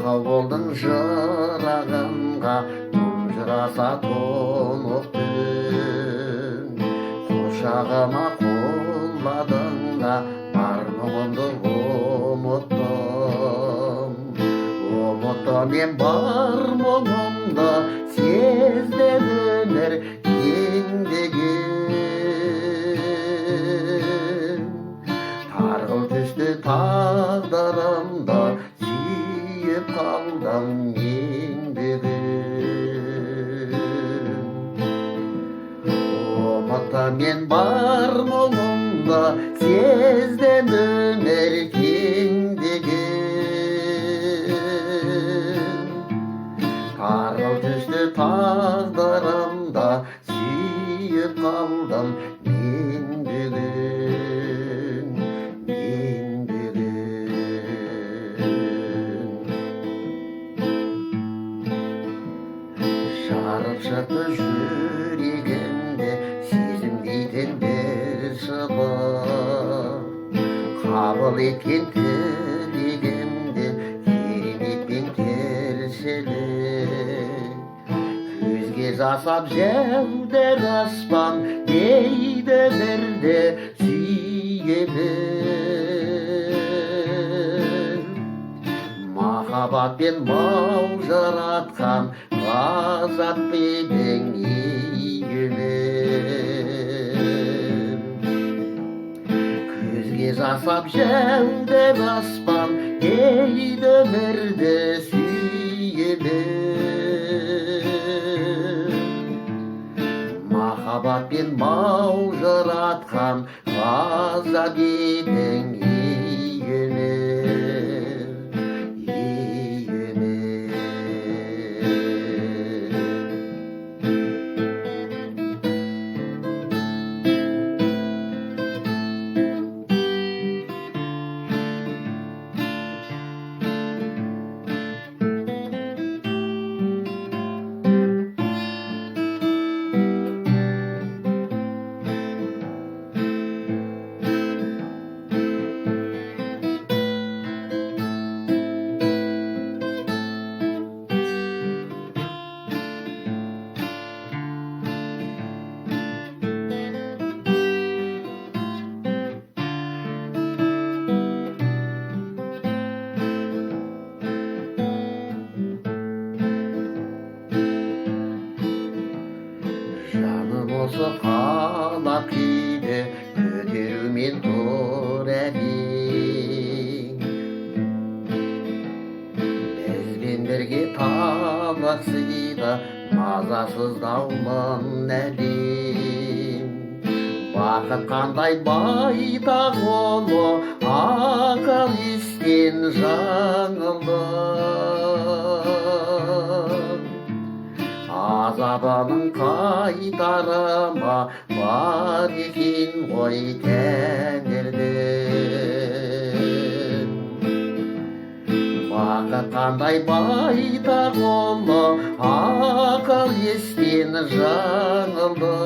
Мақал болдың жырағанға, тұнжыраса тұнықтың. Құшағыма қоладың да, бар мұңымды ұмыттым. Ұмыттым мен бар мұңымды, сездім өмір кеңдігін. Тарғыл түсті тағдырымда, сүйіп қалдым мен бүгін. Ұмыттым мен бар мұңымды, сездім өмір кеңдігін. Тарғыл түсті тағдырымда, сүйіп қалдым мен бүгін, мен бүгін. Жарып шықты жүрегімде сезім дейтін бір шыбық. Қабыл еткен тілегімде керемет пен тіршілік. Көзге жасап жәудір аспан дейді бірде сүйемін. Махаббат пен маужыратқан ғазап пенен июмін. Көзге жасап жәудір аспан дейді бірде сүйемін. Махаббат пен маужыратқан ғазап пенен осы қалап күйді көтерумен тұр әлем. Бізбен бірге талықсиды мазасыздаумын әлем. Бақыт қандай байтақ ұлы, ақыл естен жаңылды. Азабының қайтарыма бар екен ғой тәңірдің. Бақыт қандай байтақ ұлы, ақыл естен жаңылды.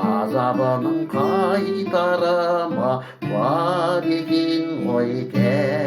Азабының қайтарыма бар екен ғой тәңірдің.